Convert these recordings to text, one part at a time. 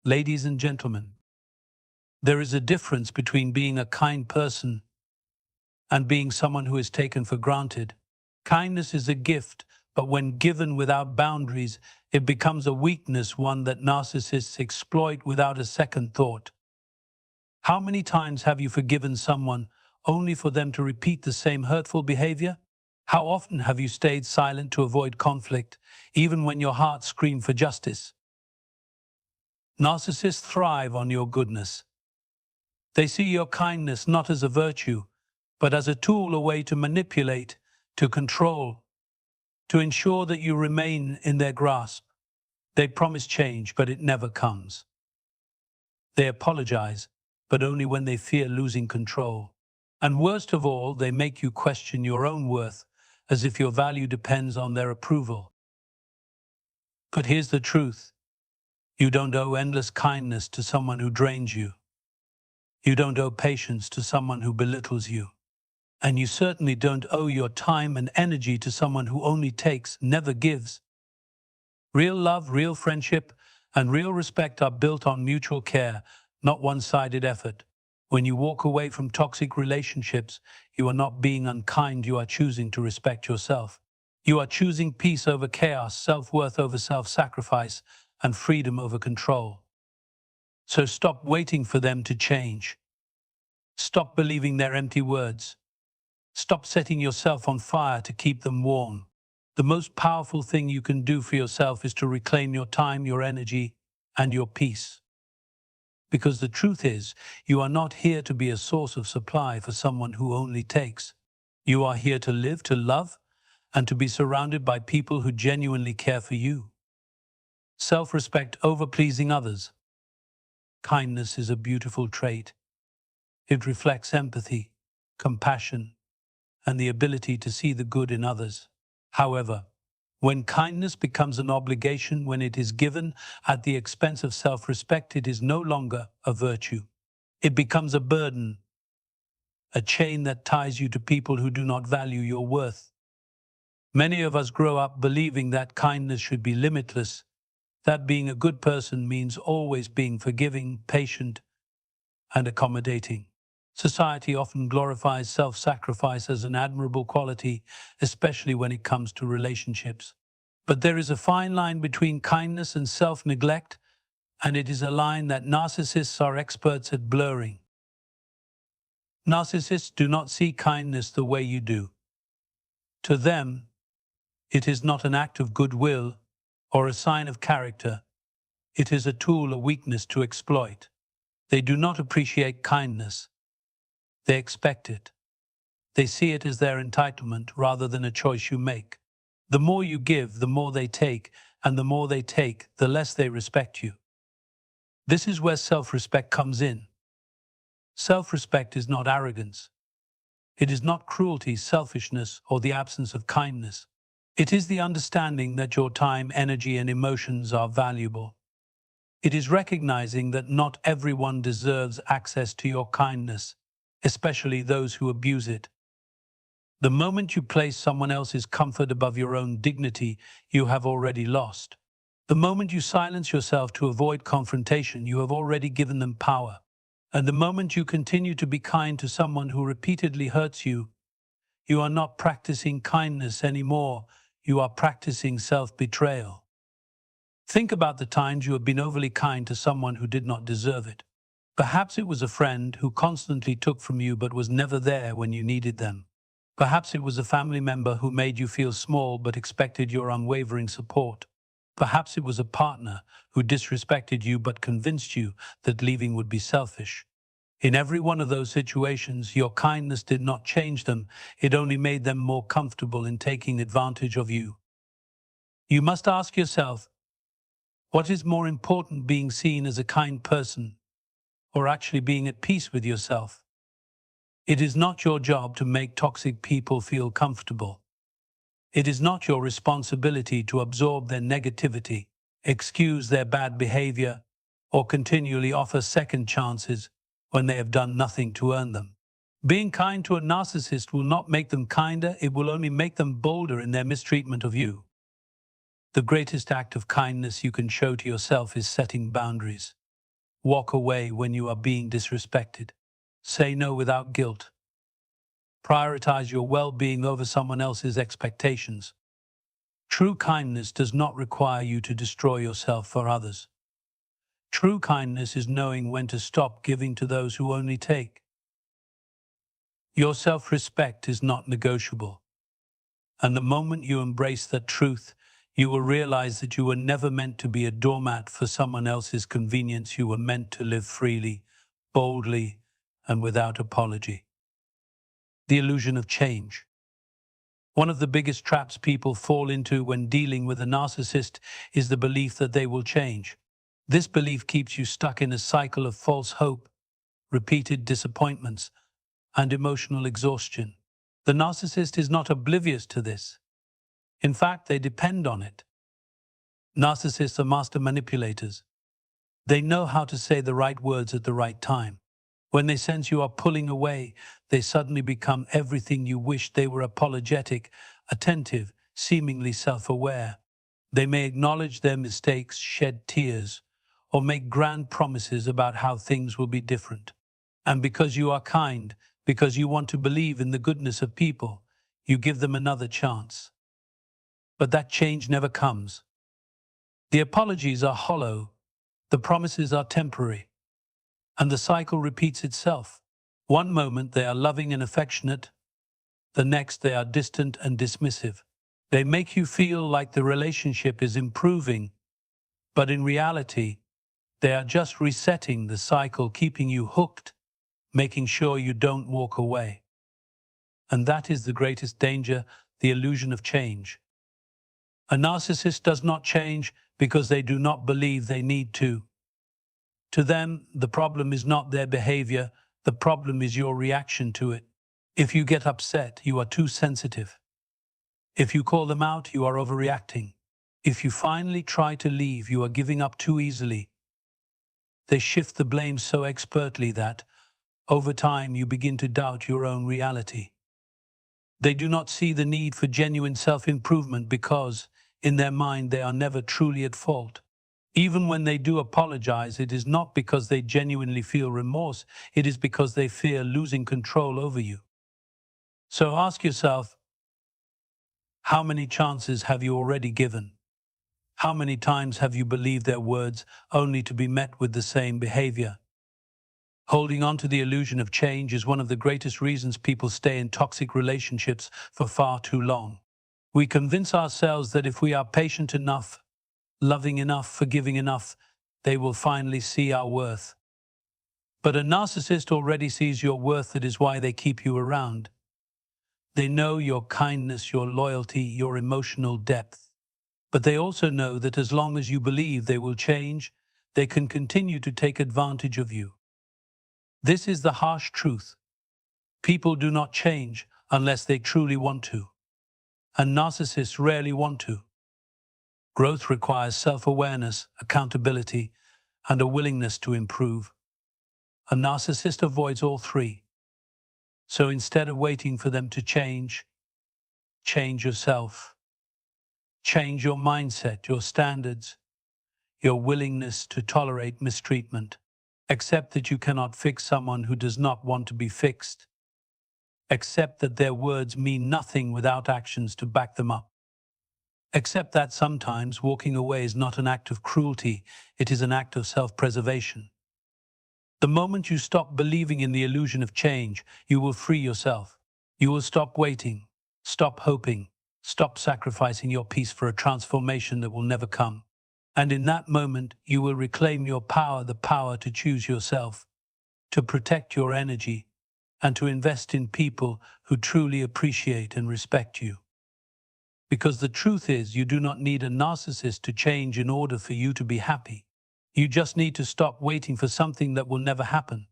Ladies and gentlemen, there is a difference between being a kind person and being someone who is taken for granted. Kindness is a gift, but when given without boundaries, it becomes a weakness, one that narcissists exploit without a second thought. How many times have you forgiven someone only for them to repeat the same hurtful behavior? How often have you stayed silent to avoid conflict, even when your heart screamed for justice? Narcissists thrive on your goodness. They see your kindness not as a virtue, but as a tool, a way to manipulate, to control, to ensure that you remain in their grasp. They promise change, but it never comes. They apologize, but only when they fear losing control. And worst of all, they make you question your own worth, as if your value depends on their approval. But here's the truth. You don't owe endless kindness to someone who drains you. You don't owe patience to someone who belittles you. And you certainly don't owe your time and energy to someone who only takes, never gives. Real love, real friendship, and real respect are built on mutual care, not one-sided effort. When you walk away from toxic relationships, you are not being unkind, you are choosing to respect yourself. You are choosing peace over chaos, self-worth over self-sacrifice, and freedom over control. So stop waiting for them to change. Stop believing their empty words. Stop setting yourself on fire to keep them warm. The most powerful thing you can do for yourself is to reclaim your time, your energy, and your peace. Because the truth is, you are not here to be a source of supply for someone who only takes. You are here to live, to love, and to be surrounded by people who genuinely care for you. Self-respect over pleasing others. Kindness is a beautiful trait. It reflects empathy, compassion, and the ability to see the good in others. However, when kindness becomes an obligation, when it is given at the expense of self-respect, it is no longer a virtue. It becomes a burden, a chain that ties you to people who do not value your worth. Many of us grow up believing that kindness should be limitless, that being a good person means always being forgiving, patient, and accommodating. Society often glorifies self-sacrifice as an admirable quality, especially when it comes to relationships. But there is a fine line between kindness and self-neglect, and it is a line that narcissists are experts at blurring. Narcissists do not see kindness the way you do. To them, it is not an act of goodwill or a sign of character. It is a tool, a weakness to exploit. They do not appreciate kindness. They expect it. They see it as their entitlement rather than a choice you make. The more you give, the more they take, and the more they take, the less they respect you. This is where self-respect comes in. Self-respect is not arrogance. It is not cruelty, selfishness, or the absence of kindness. It is the understanding that your time, energy, and emotions are valuable. It is recognizing that not everyone deserves access to your kindness, especially those who abuse it. The moment you place someone else's comfort above your own dignity, you have already lost. The moment you silence yourself to avoid confrontation, you have already given them power. And the moment you continue to be kind to someone who repeatedly hurts you, you are not practicing kindness anymore, you are practicing self-betrayal. Think about the times you have been overly kind to someone who did not deserve it. Perhaps it was a friend who constantly took from you but was never there when you needed them. Perhaps it was a family member who made you feel small but expected your unwavering support. Perhaps it was a partner who disrespected you but convinced you that leaving would be selfish. In every one of those situations, your kindness did not change them, it only made them more comfortable in taking advantage of you. You must ask yourself, what is more important, being seen as a kind person or actually being at peace with yourself? It is not your job to make toxic people feel comfortable. It is not your responsibility to absorb their negativity, excuse their bad behavior, or continually offer second chances when they have done nothing to earn them. Being kind to a narcissist will not make them kinder, it will only make them bolder in their mistreatment of you. The greatest act of kindness you can show to yourself is setting boundaries. Walk away when you are being disrespected. Say no without guilt. Prioritize your well-being over someone else's expectations. True kindness does not require you to destroy yourself for others. True kindness is knowing when to stop giving to those who only take. Your self-respect is not negotiable. And the moment you embrace that truth, you will realize that you were never meant to be a doormat for someone else's convenience. You were meant to live freely, boldly, and without apology. The illusion of change. One of the biggest traps people fall into when dealing with a narcissist is the belief that they will change. This belief keeps you stuck in a cycle of false hope, repeated disappointments, and emotional exhaustion. The narcissist is not oblivious to this. In fact, they depend on it. Narcissists are master manipulators. They know how to say the right words at the right time. When they sense you are pulling away, they suddenly become everything you wished they were: apologetic, attentive, seemingly self-aware. They may acknowledge their mistakes, shed tears, or make grand promises about how things will be different. And because you are kind, because you want to believe in the goodness of people, you give them another chance. But that change never comes. The apologies are hollow, the promises are temporary, and the cycle repeats itself. One moment they are loving and affectionate, the next they are distant and dismissive. They make you feel like the relationship is improving, but in reality, they are just resetting the cycle, keeping you hooked, making sure you don't walk away. And that is the greatest danger, the illusion of change. A narcissist does not change because they do not believe they need to. To them, the problem is not their behavior, the problem is your reaction to it. If you get upset, you are too sensitive. If you call them out, you are overreacting. If you finally try to leave, you are giving up too easily. They shift the blame so expertly that, over time, you begin to doubt your own reality. They do not see the need for genuine self-improvement because, in their mind, they are never truly at fault. Even when they do apologize, it is not because they genuinely feel remorse, it is because they fear losing control over you. So ask yourself, how many chances have you already given? How many times have you believed their words only to be met with the same behavior? Holding on to the illusion of change is one of the greatest reasons people stay in toxic relationships for far too long. We convince ourselves that if we are patient enough, loving enough, forgiving enough, they will finally see our worth. But a narcissist already sees your worth. That is why they keep you around. They know your kindness, your loyalty, your emotional depth. But they also know that as long as you believe they will change, they can continue to take advantage of you. This is the harsh truth. People do not change unless they truly want to. And narcissists rarely want to. Growth requires self-awareness, accountability, and a willingness to improve. A narcissist avoids all three. So instead of waiting for them to change yourself. Change your mindset, your standards, your willingness to tolerate mistreatment. Accept that you cannot fix someone who does not want to be fixed. Accept that their words mean nothing without actions to back them up. Accept that sometimes walking away is not an act of cruelty, it is an act of self-preservation. The moment you stop believing in the illusion of change, you will free yourself. You will stop waiting, stop hoping, stop sacrificing your peace for a transformation that will never come. And in that moment, you will reclaim your power, the power to choose yourself, to protect your energy, and to invest in people who truly appreciate and respect you. Because the truth is, you do not need a narcissist to change in order for you to be happy. You just need to stop waiting for something that will never happen.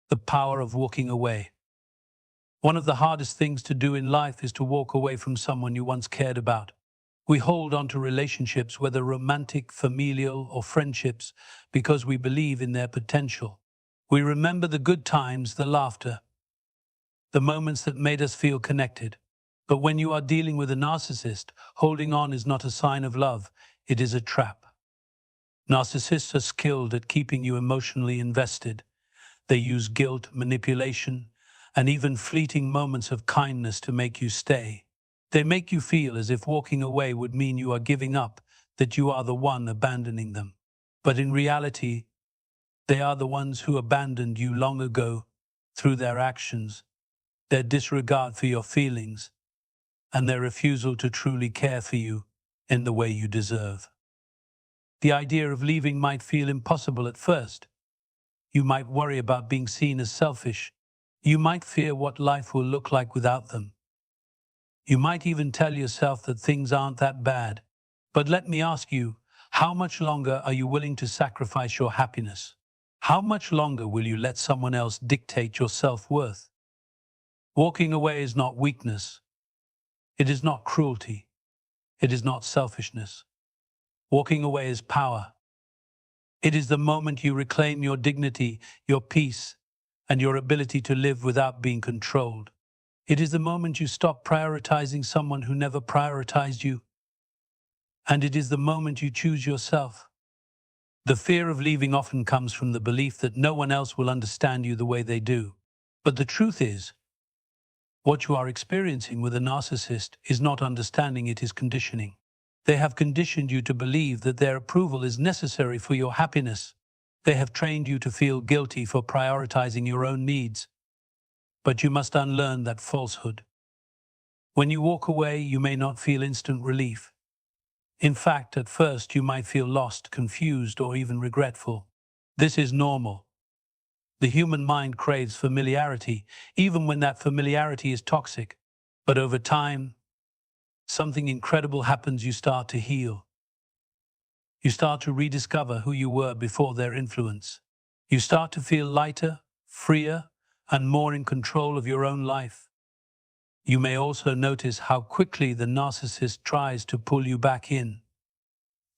The power of walking away. One of the hardest things to do in life is to walk away from someone you once cared about. We hold on to relationships, whether romantic, familial, or friendships, because we believe in their potential. We remember the good times, the laughter, the moments that made us feel connected. But when you are dealing with a narcissist, holding on is not a sign of love, it is a trap. Narcissists are skilled at keeping you emotionally invested. They use guilt, manipulation, and even fleeting moments of kindness to make you stay. They make you feel as if walking away would mean you are giving up, that you are the one abandoning them. But in reality, they are the ones who abandoned you long ago through their actions, their disregard for your feelings, and their refusal to truly care for you in the way you deserve. The idea of leaving might feel impossible at first. You might worry about being seen as selfish. You might fear what life will look like without them. You might even tell yourself that things aren't that bad. But let me ask you, how much longer are you willing to sacrifice your happiness? How much longer will you let someone else dictate your self-worth? Walking away is not weakness. It is not cruelty. It is not selfishness. Walking away is power. It is the moment you reclaim your dignity, your peace, and your ability to live without being controlled. It is the moment you stop prioritizing someone who never prioritized you. And it is the moment you choose yourself. The fear of leaving often comes from the belief that no one else will understand you the way they do. But the truth is, what you are experiencing with a narcissist is not understanding, it is conditioning. They have conditioned you to believe that their approval is necessary for your happiness. They have trained you to feel guilty for prioritizing your own needs. But you must unlearn that falsehood. When you walk away, you may not feel instant relief. In fact, at first you might feel lost, confused, or even regretful. This is normal. The human mind craves familiarity, even when that familiarity is toxic. But over time, something incredible happens. You start to heal. You start to rediscover who you were before their influence. You start to feel lighter, freer, and more in control of your own life. You may also notice how quickly the narcissist tries to pull you back in.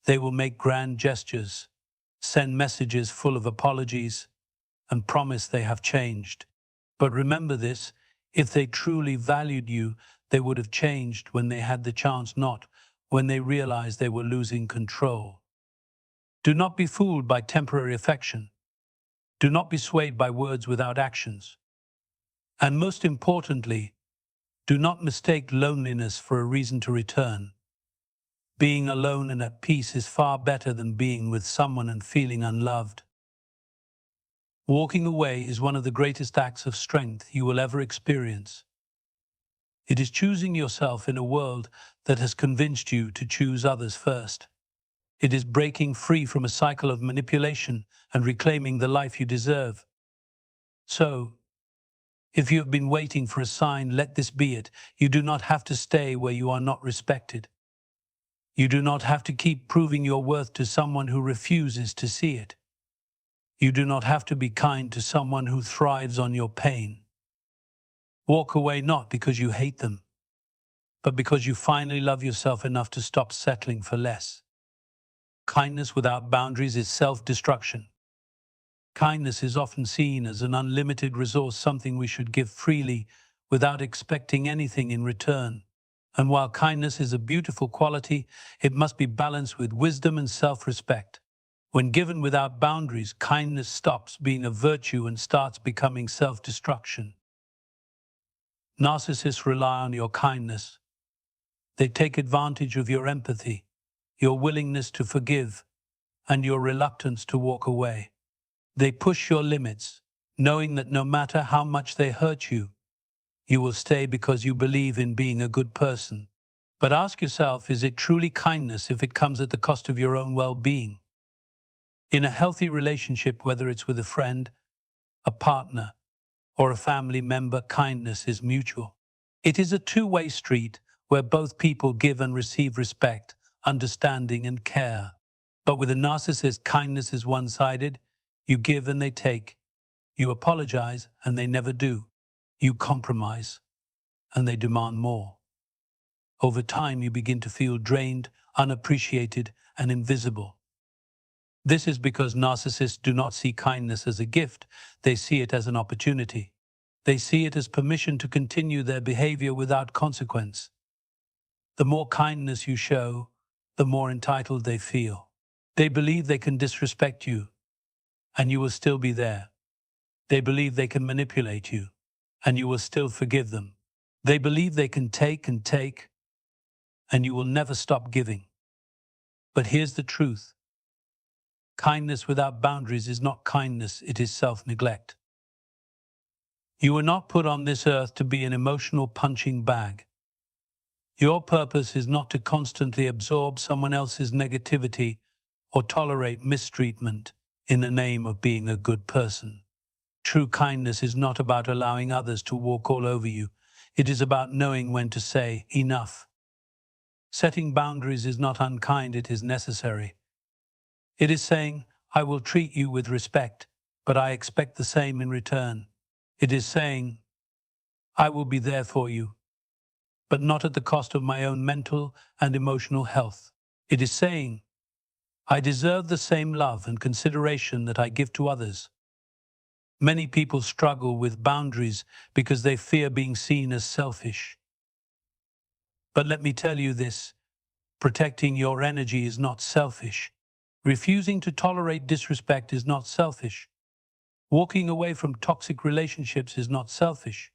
They will make grand gestures, send messages full of apologies, and promise they have changed. But remember this, if they truly valued you, they would have changed when they had the chance, not when they realized they were losing control. Do not be fooled by temporary affection. Do not be swayed by words without actions. And most importantly, do not mistake loneliness for a reason to return. Being alone and at peace is far better than being with someone and feeling unloved. Walking away is one of the greatest acts of strength you will ever experience. It is choosing yourself in a world that has convinced you to choose others first. It is breaking free from a cycle of manipulation and reclaiming the life you deserve. So, if you have been waiting for a sign, let this be it. You do not have to stay where you are not respected. You do not have to keep proving your worth to someone who refuses to see it. You do not have to be kind to someone who thrives on your pain. Walk away not because you hate them, but because you finally love yourself enough to stop settling for less. Kindness without boundaries is self-destruction. Kindness is often seen as an unlimited resource, something we should give freely without expecting anything in return. And while kindness is a beautiful quality, it must be balanced with wisdom and self-respect. When given without boundaries, kindness stops being a virtue and starts becoming self-destruction. Narcissists rely on your kindness. They take advantage of your empathy, your willingness to forgive, and your reluctance to walk away. They push your limits, knowing that no matter how much they hurt you, you will stay because you believe in being a good person. But ask yourself, is it truly kindness if it comes at the cost of your own well-being? In a healthy relationship, whether it's with a friend, a partner, or a family member, kindness is mutual. It is a two-way street where both people give and receive respect, understanding, and care. But with a narcissist, kindness is one-sided. You give and they take. You apologize and they never do. You compromise and they demand more. Over time, you begin to feel drained, unappreciated, and invisible. This is because narcissists do not see kindness as a gift, they see it as an opportunity. They see it as permission to continue their behavior without consequence. The more kindness you show, the more entitled they feel. They believe they can disrespect you, and you will still be there. They believe they can manipulate you, and you will still forgive them. They believe they can take and take, and you will never stop giving. But here's the truth. Kindness without boundaries is not kindness, it is self-neglect. You were not put on this earth to be an emotional punching bag. Your purpose is not to constantly absorb someone else's negativity or tolerate mistreatment in the name of being a good person. True kindness is not about allowing others to walk all over you. It is about knowing when to say enough. Setting boundaries is not unkind, it is necessary. It is saying, I will treat you with respect, but I expect the same in return. It is saying, I will be there for you, but not at the cost of my own mental and emotional health. It is saying, I deserve the same love and consideration that I give to others. Many people struggle with boundaries because they fear being seen as selfish. But let me tell you this, protecting your energy is not selfish. Refusing to tolerate disrespect is not selfish. Walking away from toxic relationships is not selfish.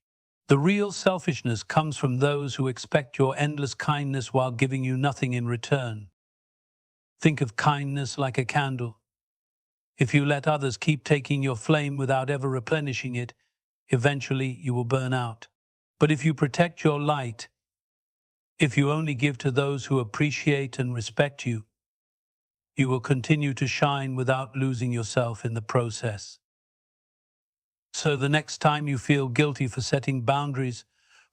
The real selfishness comes from those who expect your endless kindness while giving you nothing in return. Think of kindness like a candle. If you let others keep taking your flame without ever replenishing it, eventually you will burn out. But if you protect your light, if you only give to those who appreciate and respect you, you will continue to shine without losing yourself in the process. So the next time you feel guilty for setting boundaries,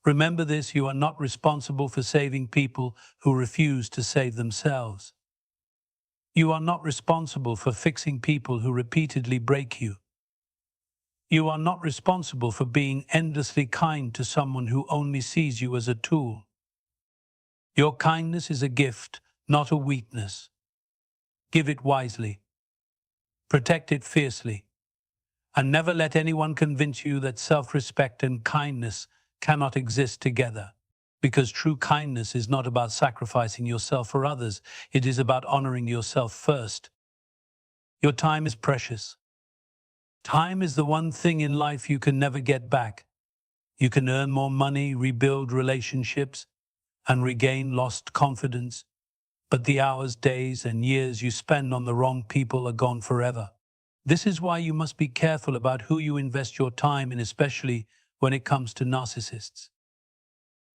remember this: you are not responsible for saving people who refuse to save themselves. You are not responsible for fixing people who repeatedly break you. You are not responsible for being endlessly kind to someone who only sees you as a tool. Your kindness is a gift, not a weakness. Give it wisely. Protect it fiercely. And never let anyone convince you that self-respect and kindness cannot exist together. Because true kindness is not about sacrificing yourself for others. It is about honoring yourself first. Your time is precious. Time is the one thing in life you can never get back. You can earn more money, rebuild relationships, and regain lost confidence. But the hours, days, and years you spend on the wrong people are gone forever. This is why you must be careful about who you invest your time in, especially when it comes to narcissists.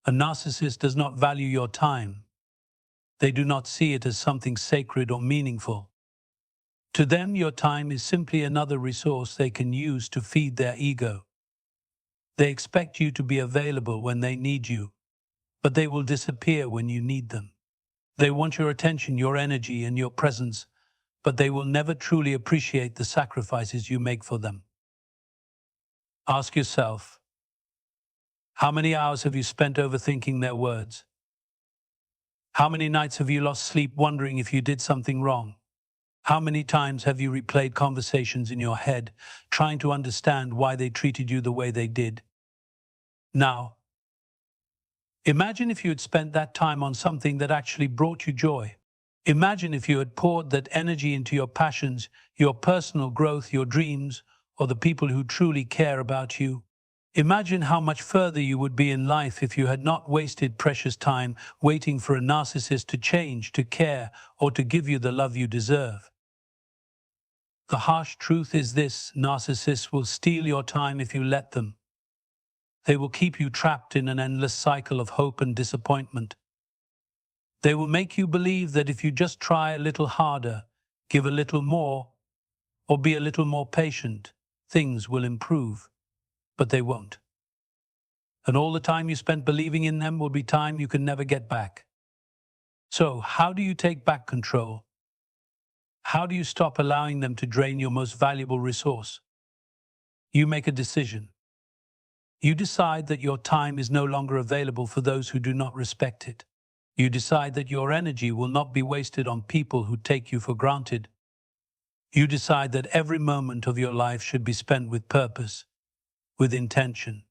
A narcissist does not value your time. They do not see it as something sacred or meaningful. To them, your time is simply another resource they can use to feed their ego. They expect you to be available when they need you, but they will disappear when you need them. They want your attention, your energy, and your presence, but they will never truly appreciate the sacrifices you make for them. Ask yourself, how many hours have you spent overthinking their words? How many nights have you lost sleep wondering if you did something wrong? How many times have you replayed conversations in your head, trying to understand why they treated you the way they did? Now, imagine if you had spent that time on something that actually brought you joy. Imagine if you had poured that energy into your passions, your personal growth, your dreams, or the people who truly care about you. Imagine how much further you would be in life if you had not wasted precious time waiting for a narcissist to change, to care, or to give you the love you deserve. The harsh truth is this: narcissists will steal your time if you let them. They will keep you trapped in an endless cycle of hope and disappointment. They will make you believe that if you just try a little harder, give a little more, or be a little more patient, things will improve. But they won't. And all the time you spent believing in them will be time you can never get back. So, how do you take back control? How do you stop allowing them to drain your most valuable resource? You make a decision. You decide that your time is no longer available for those who do not respect it. You decide that your energy will not be wasted on people who take you for granted. You decide that every moment of your life should be spent with purpose, with intention,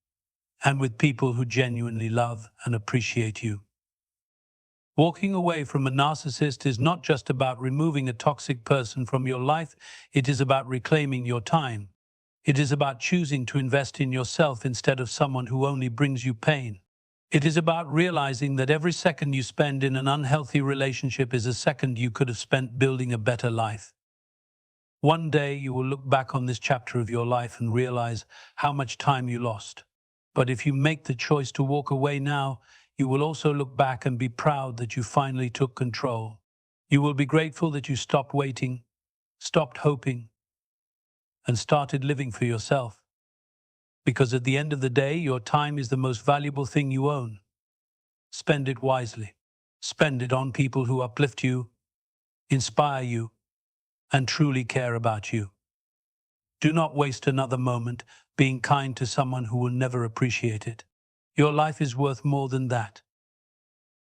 and with people who genuinely love and appreciate you. Walking away from a narcissist is not just about removing a toxic person from your life, it is about reclaiming your time. It is about choosing to invest in yourself instead of someone who only brings you pain. It is about realizing that every second you spend in an unhealthy relationship is a second you could have spent building a better life. One day you will look back on this chapter of your life and realize how much time you lost. But if you make the choice to walk away now, you will also look back and be proud that you finally took control. You will be grateful that you stopped waiting, stopped hoping, and started living for yourself. Because at the end of the day, your time is the most valuable thing you own. Spend it wisely. Spend it on people who uplift you, inspire you, and truly care about you. Do not waste another moment being kind to someone who will never appreciate it. Your life is worth more than that.